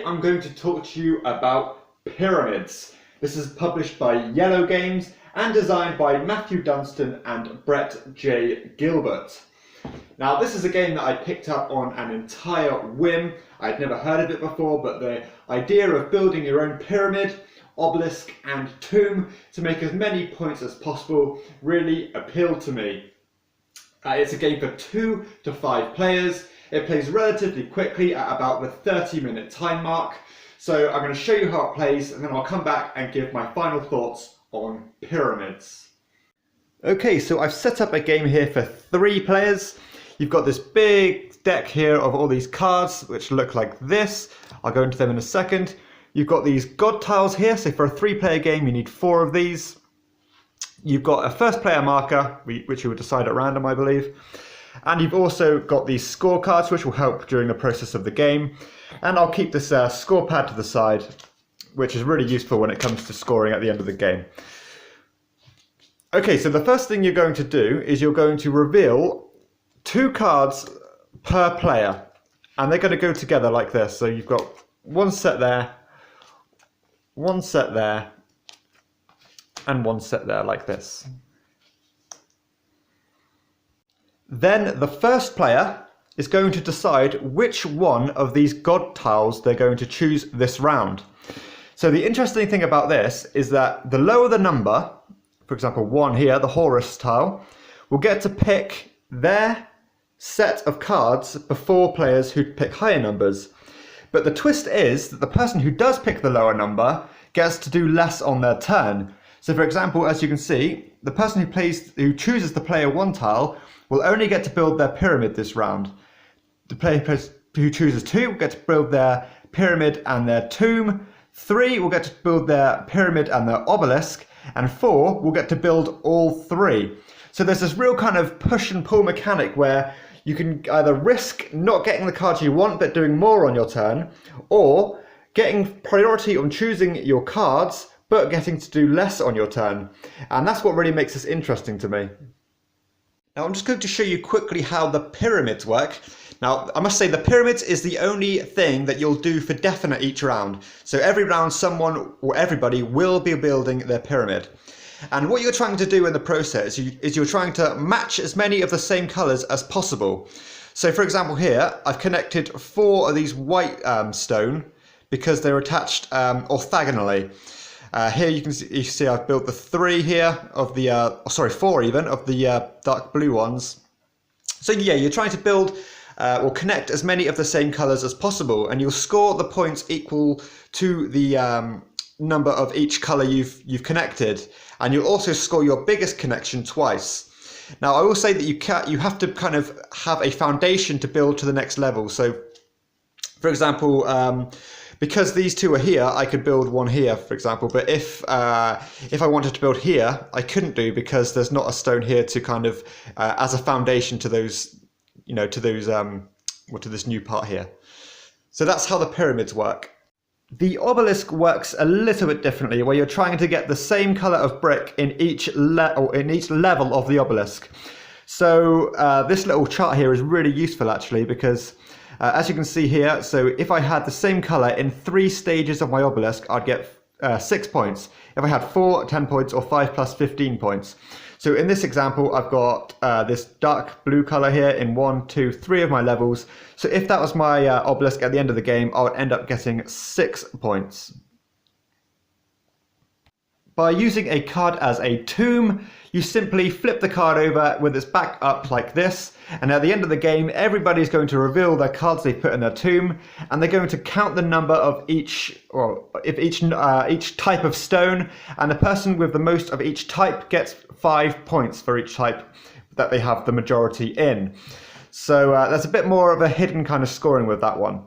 I'm going to talk to you about Pyramids. This is published by Iello Games and designed by Matthew Dunstan and Brett J. Gilbert. Now, this is a game that I picked up on an entire whim. I'd never heard of it before, but the idea of building your own pyramid, obelisk and tomb to make as many points as possible really appealed to me. It's a game for 2 to 5 players. It plays relatively quickly at about the 30-minute time mark. So I'm going to show you how it plays and then I'll come back and give my final thoughts on Pyramids. Okay, so I've set up a game here for 3 players. You've got this big deck here of all these cards which look like this. I'll go into them in a second. You've got these god tiles here, so for a 3-player game you need 4 of these. You've got a first player marker, which you would decide at random, I believe. And you've also got these scorecards which will help during the process of the game. And I'll keep this score pad to the side, which is really useful when it comes to scoring at the end of the game. Okay, so the first thing you're going to do is you're going to reveal 2 cards per player. And they're going to go together like this. So you've got one set there, one set there, and one set there like this. Then the first player is going to decide which one of these god tiles they're going to choose this round. So the interesting thing about this is that the lower the number, for example 1 here, the Horus tile, will get to pick their set of cards before players who pick higher numbers. But the twist is that the person who does pick the lower number gets to do less on their turn. So for example, as you can see, the person who chooses the player 1 tile will only get to build their pyramid this round. The player who chooses 2 will get to build their pyramid and their tomb. 3 will get to build their pyramid and their obelisk. And 4 will get to build all 3. So there's this real kind of push and pull mechanic where you can either risk not getting the cards you want but doing more on your turn, or getting priority on choosing your cards but getting to do less on your turn. And that's what really makes this interesting to me. Now I'm just going to show you quickly how the pyramids work. Now I must say the pyramids is the only thing that you'll do for definite each round. So every round someone or everybody will be building their pyramid. And what you're trying to do in the process is you're trying to match as many of the same colours as possible. So for example here I've connected 4 of these white stone because they're attached orthogonally. Here you can see I've built the 3 here of the, 4 even, of the dark blue ones. So yeah, you're trying to build or connect as many of the same colours as possible, and you'll score the points equal to the number of each colour you've connected, and you'll also score your biggest connection twice. Now I will say that you have to kind of have a foundation to build to the next level. So for example, because these 2 are here, I could build 1 here, for example. But if I wanted to build here, I couldn't do because there's not a stone here to kind of as a foundation to those, to this new part here. So that's how the pyramids work. The obelisk works a little bit differently, where you're trying to get the same color of brick in each level of the obelisk. So this little chart here is really useful actually, because as you can see here, so if I had the same colour in 3 stages of my obelisk, I'd get 6 points. If I had 4, 10 points, or 5 plus 15 points. So in this example, I've got this dark blue colour here in 1, 2, 3 of my levels. So if that was my obelisk at the end of the game, I would end up getting 6 points. By using a card as a tomb, you simply flip the card over with its back up like this, and at the end of the game everybody's going to reveal their cards they've put in their tomb, and they're going to count the number of each type of stone, and the person with the most of each type gets 5 points for each type that they have the majority in. So there's a bit more of a hidden kind of scoring with that one.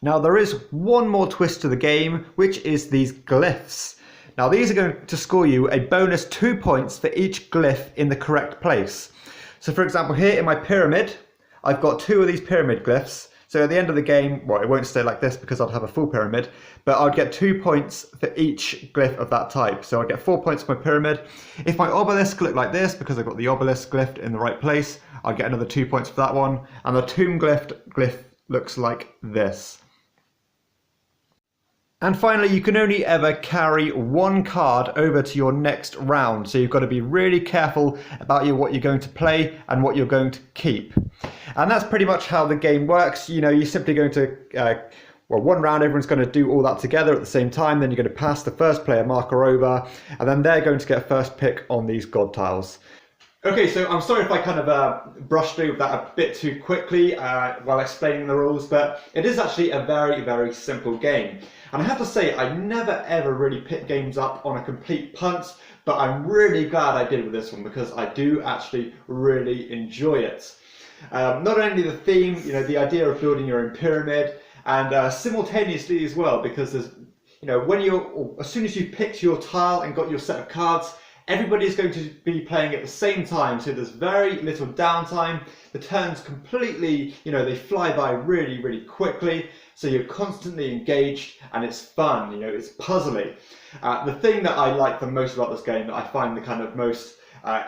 Now there is one more twist to the game, which is these glyphs. Now these are going to score you a bonus 2 points for each glyph in the correct place. So for example here in my pyramid, I've got 2 of these pyramid glyphs. So at the end of the game, well, it won't stay like this because I'd have a full pyramid, but I'd get 2 points for each glyph of that type. So I'd get 4 points for my pyramid. If my obelisk looked like this, because I've got the obelisk glyph in the right place, I'd get another 2 points for that one. And the tomb glyph looks like this. And finally, you can only ever carry one card over to your next round. So you've got to be really careful about what you're going to play and what you're going to keep. And that's pretty much how the game works. You know, you're simply going to, well, one round, everyone's going to do all that together at the same time. Then you're going to pass the first player marker over, and then they're going to get first pick on these god tiles. Okay, so I'm sorry if I kind of brushed over that a bit too quickly while explaining the rules, but it is actually a very, very simple game. And I have to say, I never ever really pick games up on a complete punt, but I'm really glad I did with this one because I do actually really enjoy it. Not only the theme, you know, the idea of building your own pyramid, and simultaneously as well, because there's, you know, as soon as you've picked your tile and got your set of cards, everybody's going to be playing at the same time, so there's very little downtime. The turns completely, you know, they fly by really, really quickly, so you're constantly engaged and it's fun, you know, it's puzzly. The thing that I like the most about this game, that I find the kind of most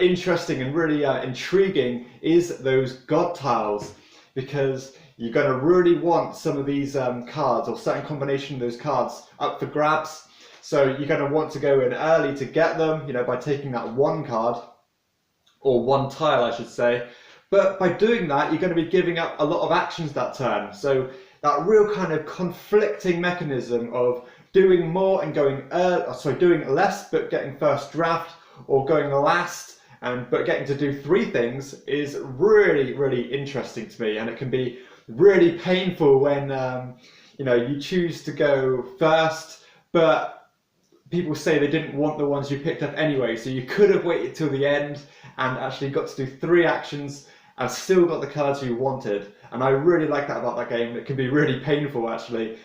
interesting and really intriguing, is those god tiles, because you're going to really want some of these cards, or certain combination of those cards, up for grabs. So you're going to want to go in early to get them, you know, by taking that one card, or one tile I should say. But by doing that, you're going to be giving up a lot of actions that turn. So that real kind of conflicting mechanism of doing more and doing less but getting first draft, or going last but getting to do three things, is really, really interesting to me. And it can be really painful when you know, you choose to go first, but people say they didn't want the ones you picked up anyway, so you could have waited till the end and actually got to do three actions and still got the cards you wanted. And I really like that about that game. It can be really painful actually,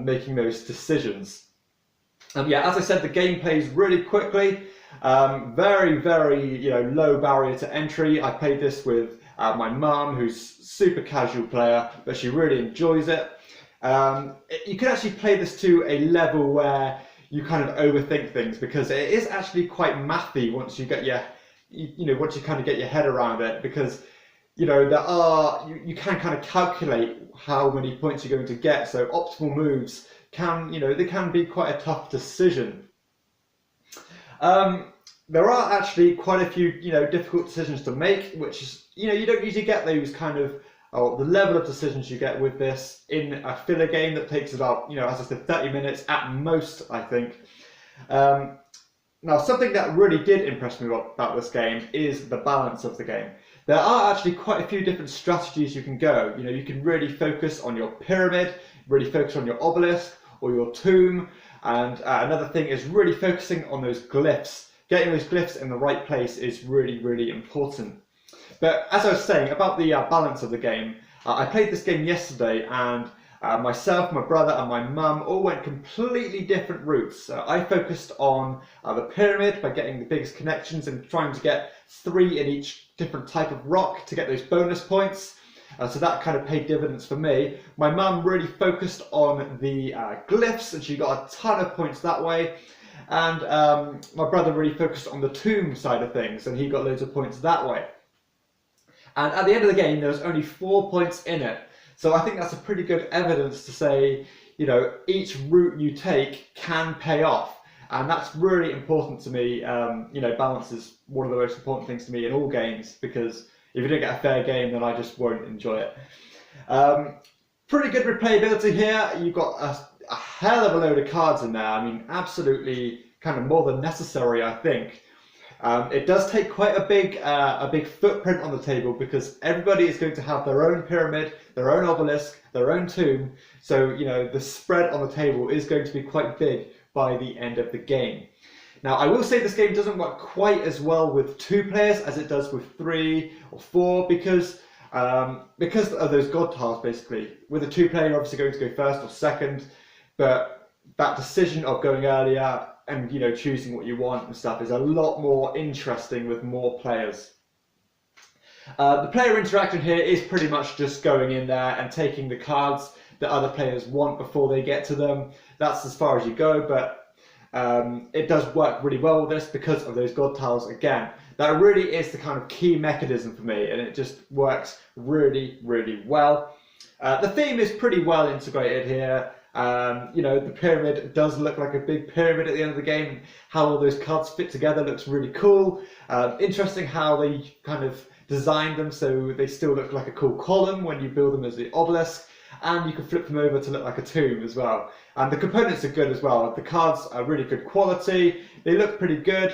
making those decisions. Yeah, as I said, the game plays really quickly. Very, very, you know, low barrier to entry. I played this with my mum, who's super casual player, but she really enjoys it. You can actually play this to a level where you kind of overthink things, because it is actually quite mathy once you get once you kind of get your head around it, because, you know, you can kind of calculate how many points you're going to get. So optimal moves they can be quite a tough decision. There are actually quite a few, you know, difficult decisions to make, which is, you know, you don't usually get those kind of, the level of decisions you get with this in a filler game that takes about, you know, as I said, 30 minutes at most, I think. Now, something that really did impress me about this game is the balance of the game. There are actually quite a few different strategies you can go. You know, you can really focus on your pyramid, really focus on your obelisk or your tomb, and another thing is really focusing on those glyphs. Getting those glyphs in the right place is really, really important. But as I was saying about the balance of the game, I played this game yesterday, and myself, my brother and my mum all went completely different routes. I focused on the pyramid by getting the biggest connections and trying to get 3 in each different type of rock to get those bonus points. So that kind of paid dividends for me. My mum really focused on the glyphs, and she got a ton of points that way. And my brother really focused on the tomb side of things, and he got loads of points that way. And at the end of the game, there was only 4 points in it. So I think that's a pretty good evidence to say, you know, each route you take can pay off. And that's really important to me. You know, balance is one of the most important things to me in all games, because if you don't get a fair game, then I just won't enjoy it. Pretty good replayability here. You've got a hell of a load of cards in there. I mean, absolutely kind of more than necessary, I think. It does take quite a big footprint on the table, because everybody is going to have their own pyramid, their own obelisk, their own tomb. So, you know, the spread on the table is going to be quite big by the end of the game. Now, I will say this game doesn't work quite as well with 2 players as it does with 3 or 4, because of those god tiles, basically. With a 2-player, you're obviously going to go first or second, but that decision of going earlier and, you know, choosing what you want and stuff is a lot more interesting with more players. The player interaction here is pretty much just going in there and taking the cards that other players want before they get to them. That's as far as you go, but it does work really well with this because of those god tiles again. That really is the kind of key mechanism for me, and it just works really, really well. The theme is pretty well integrated here. The pyramid does look like a big pyramid at the end of the game. How all those cards fit together looks really cool. Interesting how they kind of designed them so they still look like a cool column when you build them as the obelisk. And you can flip them over to look like a tomb as well. And the components are good as well. The cards are really good quality. They look pretty good.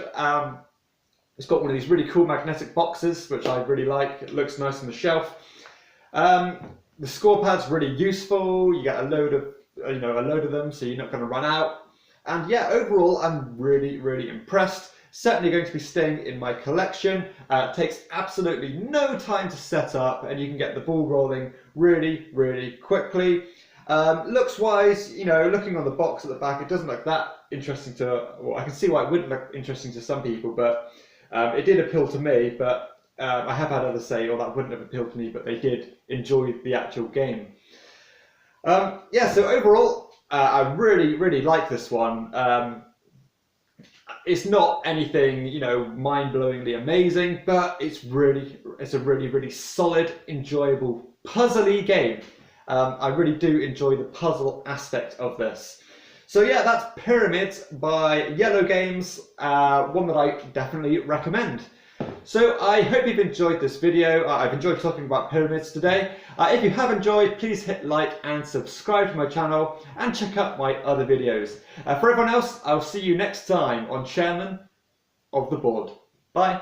It's got one of these really cool magnetic boxes, which I really like. It looks nice on the shelf. The score pad's really useful. You get a load of them, so you're not going to run out. And yeah, overall, I'm really, really impressed. Certainly going to be staying in my collection. It takes absolutely no time to set up, and you can get the ball rolling really, really quickly. Looks wise, looking on the box at the back, it doesn't look that interesting well, I can see why it wouldn't look interesting to some people, but it did appeal to me. But I have had others say, that wouldn't have appealed to me, but they did enjoy the actual game. So overall, I really, really like this one. It's not anything, mind-blowingly amazing, but it's a really, really solid, enjoyable, puzzly game. I really do enjoy the puzzle aspect of this. So yeah, that's Pyramids by Iello Games, one that I definitely recommend. So I hope you've enjoyed this video. I've enjoyed talking about pyramids today. If you have enjoyed, please hit like and subscribe to my channel and check out my other videos. For everyone else, I'll see you next time on Chairman of the Board. Bye.